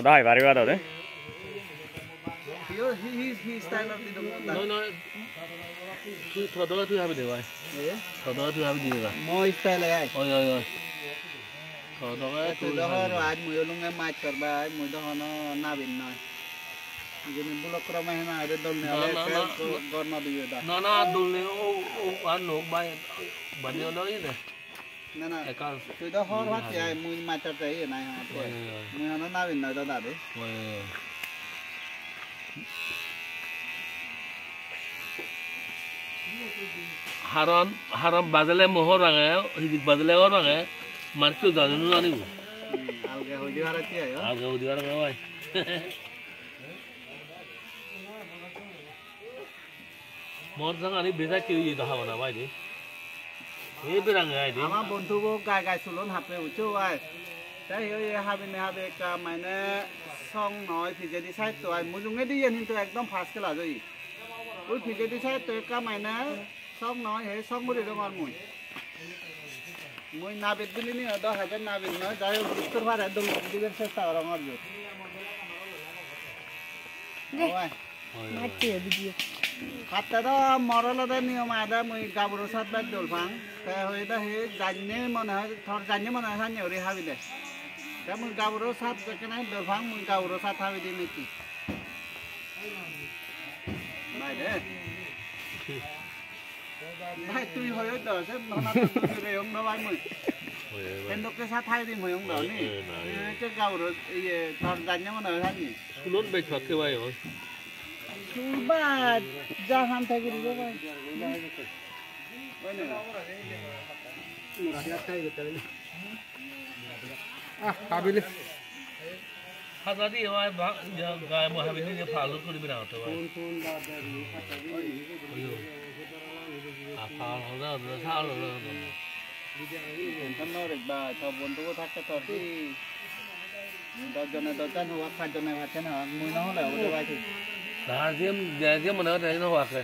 Dai, va arrivato te? He style of the dog. No. Tu thoda tu have dewa. Thoda tu have dewa. More style hai. Oi. Thoda Tu dah hari mui long ngai match karba, mui dah na na bin na. Jadi bulak ramai na ada dol ne ale gor na diyo da. Na dol ne o an no bai banyo no ine. Na. Tu dah hari hat ya mui match karba ye na ha. Mui na bin na da da de. haram bazale mohor range hidik bazale or range markio janunu anibu alge hodi harati ayo alge hodi range bai mor jang ani beza ki da habana bai de e berang ai de ama bondhu bo gai sulon hape uchu ai tai ye habe ka maine song noi thì jadi sai to ai mujunge di yen to ekdom fast kala joi oi thì jadi sai to ka maine song nói he song muri do ngon mui na bet bili ni ada hajar na bet na jai uttor bhar ekdom digen se ta rong arjo oi mati video khatta da morala da niyom ada mui gabro sat bat dol phang ta hoi da he janne mona thor janne mona han yori habi de ta mui gabro sat kenai dol phang mui gabro sat habi de neki mai de Hai tui hồi ở đó chứ nó tui về ông nó bay mười. Em cái sát thay thì mười ông đó nè. Cái gạo rồi thằng dành nhau mà nói hết nhỉ. Lốt bạch phật cái bay rồi. Chú ba ra ham thay cái gì đó bay. Habili. Hazadi awai gaya mo habili je phalu kuri bina to awai. Phal hoda da thal lo. Kan no rek ba tho bon to thak ka to ti. Da jan ho kha jan ha chen ha mui no la o de bai thi. Da jem mo na da no wa ke.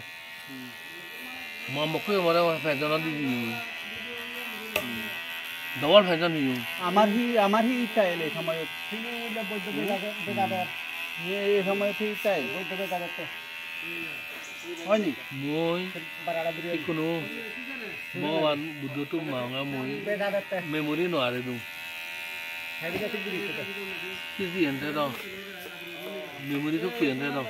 Mo mo ku mo da fa jan di. Dawal fa jan di. আমার হি style এই সময় ফিলু le বৈদ্য বেগা ये समय थी style বৈদ্য বেগা তো হয়নি moi barada biri ikuno bawan budu tu manga moi বেগা দতে memory no are du heavy গেছে biri তো kisi ente do memory to ki ente do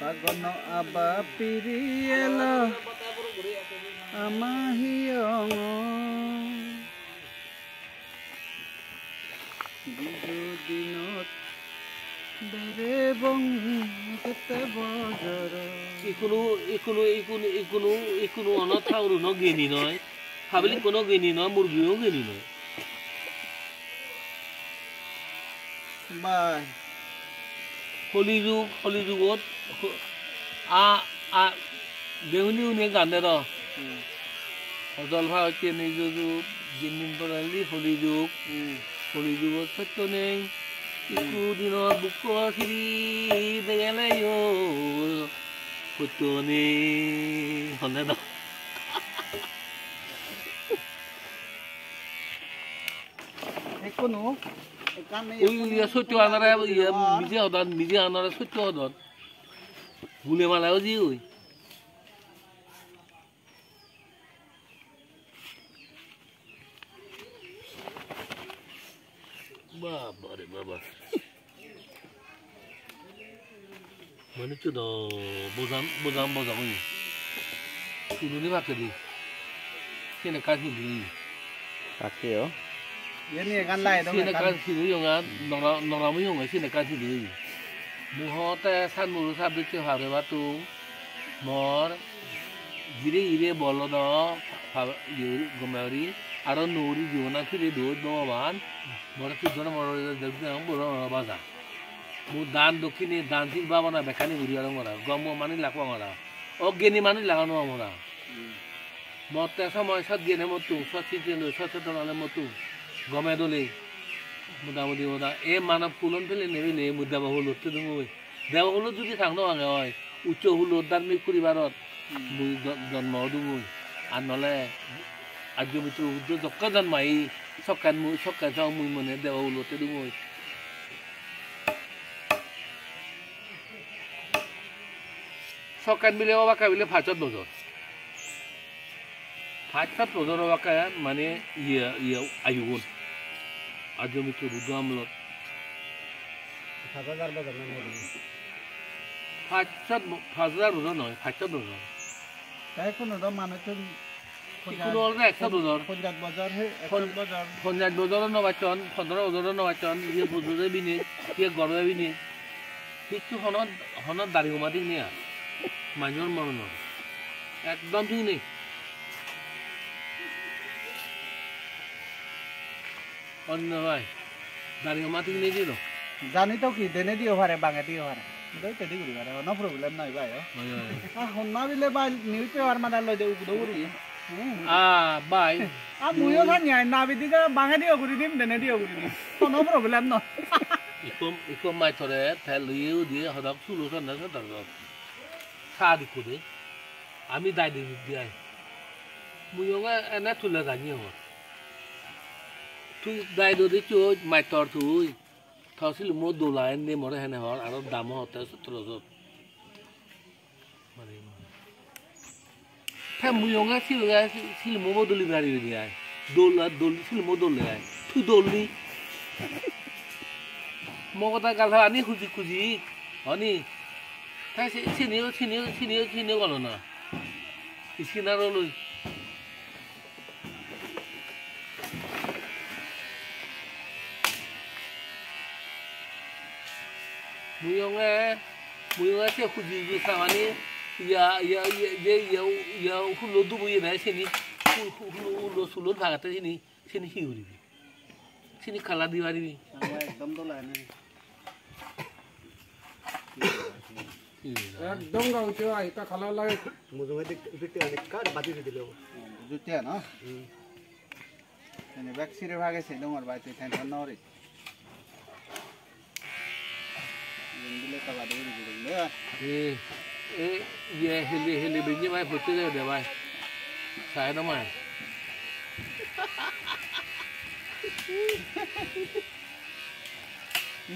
pagono aba piriela amahiyong bidu dinot bere bong kete bozor ikuno ana thauru no geni noy habili kono geni no murgiyo geni no bye holy jugot a deuni une gande do odol pha ke ni ju jinin porali holy jugot setto nei iku dino buko khiri degale yo kutone honne do ekono ekane ui ya sotto anara ya mije anara sotto odon bule mala oji ui baba mana tu do bozam ui sini ni pakai di sini kasih di Pakai yo. ye ni gan lai do sini kasih di yang nora mu yang sini kasih di muhote san muru sabdi tu hari batu mor ire bolo do gomari aro nuri jona kiri do ban mor tu jona mor jagdang boro baza mu dan dokini dan tin baba na bekani uri aro mora gomo mani lakwa mora ogeni mani lagano mora motte সময় সত গেনে মতু সতি জেন সচেতন মতু গমে দলে মুদামুদি ওদা এ মানব colon ফেলে নেবিলে মুদা বহুল উঠতে দমই দেও হলো যদি থাকনো আগে হয় উচ্চ হলো ধার্মিক পরিবারত মুই জন্ম দুমই আর নলে আজি মিত্র উদ্দ জক্কাজান মাই সকান যাও মুই মনে দেওয়া উলোতে দুমই সকান মিলে বাকা মিলে ফাচত বজর ফাচত বজর বাকা মানে ইয়া আয়ুগুন আজি মিত্র উদ্দ আমলত 5000 বাজার না ফাচত বজর নয় ফাচত বজর তাই কোনো তো মানে তো কোনো অলরে 100 বজর পঞ্জাব বাজার হে বাজার পঞ্জাব বজর নবাচন 15 বজর নবাচন ইয়ে বুজুরে বিনি ইয়ে গরবে বিনি কিছু হনত দাড়ি উমাদি নিয়া মানুষের মরণ একদম ঠিক নেই অন্য ভাই দাড়ি উমাদি নেই দিল জানি তো কি দেনে দিও পারে বাঙা দিও পারে দই তেদি করি পারে নো প্রবলেম নাই ভাই হন্না বিলে ভাই নিউজ পেপার মাদার লই দে উগদো করি বাই মুইও জানি না বিদিকে বাঙা দিও করি দিম দেনে দিও করি দিম নো প্রবলেম ন ইকম মাই থরে থেলিও দিয়ে হদক সুলুশন না সদর সাদি করে আমি দাই দি দিয়াই মুইও এনে তুলে জানি হ তুই দাই দদি চো মাই তর তুই থসিল মো দোলাই নে মরে হেনে হর আর দাম হতে 1700 মানে থা মুইও সিল মো দলি বাড়ি দিয়াই দোল সিল মো দল লাই তুই দললি মো কথা গালা আনি খুজি হনি তাই চিনিও গল না চিনার লই মুইয়ঙে সে খুজি খামানি ইয়া হুলো দুবই নাই চিনি হুলো সুলো ভাগাতে চিনি হিউরিবি চিনি খালা দিবা দিবি একদম দলাই না একদম গাউছে আইতা খালা লাগে মুজুমে বিতে অনেক কাট বাদি দিলে জুতিয়া না এনে ব্যাকসিরে ভাগে সে তোমার বাইতে টেনশন না রে দিলে কা বাদি দিলে ইয়ে হেলে বিনি মাই ফতে দে ভাই সাই না মাই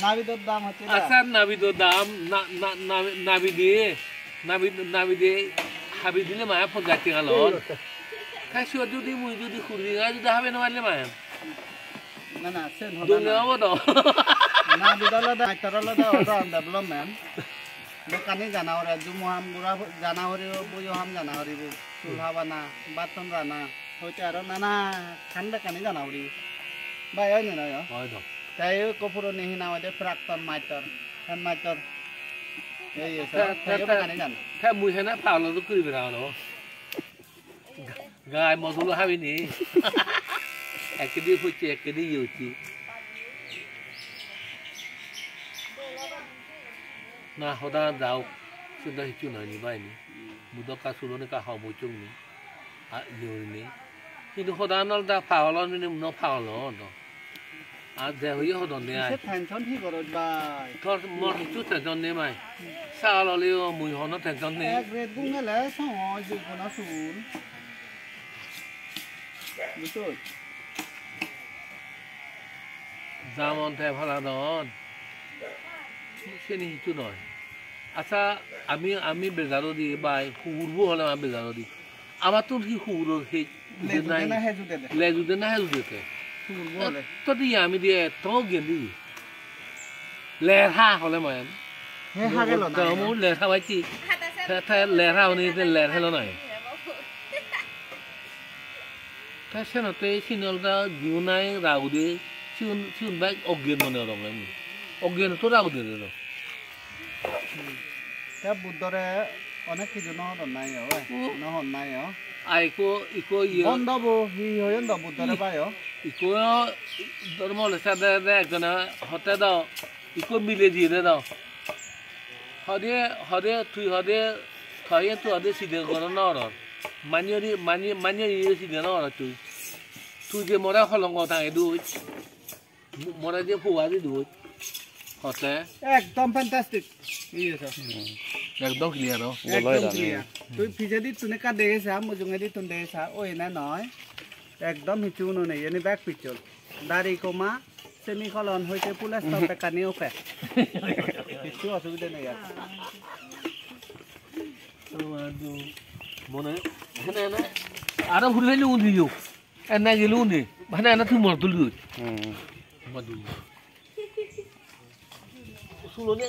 নাবিদর দাম হচ্ছে আচ্ছা নাবিদর দাম নাবিদে হাবি দিলে মায়া ফগাতি গালন কাশি যদি মুই যদি খুরি গা যদি হবে না মারলে মায়া না সেন হবে দলে হবো তো নাবিদলা দা আইতারলা দা অর্ডার ডেভেলপমেন্ট দোকানে জানাওরে জুমহাম গুড়া জানাওরে বইহাম জানাওরে চুলহা বানা বাতন রানা হইতে আর নানা খান্ডা কানে জানাওরে ভাই হয় না হয় তো তাই কপুরো নেহি নাও দে প্রাক্তন মাইতর হেন মাইতর এই কানে জান তা মুই হেনা পাওলো তো করি বেড়া হলো গাই মজুলো হাবি নি একদিন হচ্ছে একদিন ইউছি না হদা যাও সুন্দর হিচু নয়নি বাইনি মুদক কাসুলো কা হাও মুচুংনি ইউনি কিন্তু হদা নল দা পাওলো নি ন পাওলো ন আর যে হইয়া হদন নে আই টেনশন ঠিক করত ভাই তোর মর চু টেনশন নে মাই সাললিও মুই হন টেনশন নে এক রেট গুঙ্গলে সময় জীবন শুন বুঝছো জামন তে ভালা দন সেনি হিচু নয় আচ্ছা আমি বেজারো দি বাই হুরবো হলে আমি বেজারো দি আমার তো কি হুরো হে লেজুদে না হেজুদে তো দি আমি দিয়ে তো গেলি লেহা হলে মায়ান হে হাগেল না তো মু লেহা বাইছি তা লেহা হনি তে লেহা হলো নাই তা সেনতে সিনলটা গিউনাই রাউদে সিউন বাই অজ্ঞান মনে রঙাই অজ্ঞান তো রাউদে রে তা বুদ্ধরে অনেক কিছু নহন নাই নহন নাই ইকো ইয়ে বন্ধব হি হয়ন দ বুদ্ধরে পায় ইকো ধর্ম লেসা দে একজন হতে দাও ইকো মিলে দিয়ে দে দাও হদে তুই খাইয়ে তুই হদে সিধে কর নর মানিয়ে সিধে নর তুই যে মরা হলঙ্গ থাকে দুধ মরা যে ফুয়াদি দুধ হতে একদম ফ্যান্টাস্টিক একদম ক্লিয়ার একদম ক্লিয়ার তুই ফিজে দি তুনে কা দেগেছা মুজুঙে দি তুন দেগেছা ওই না নয় একদম হিচুনো নেই এনে ব্যাক পিচল দাড়ি কমা সেমিকলন হইতে পুলিশ তবে কানি ওকে কিছু অসুবিধা নেই আর মনে এখানে না আর ঘুরে নিউ দিও এনা গেলু নি মানে এনা তুই মর তুলি হুম মাদু সুলো নে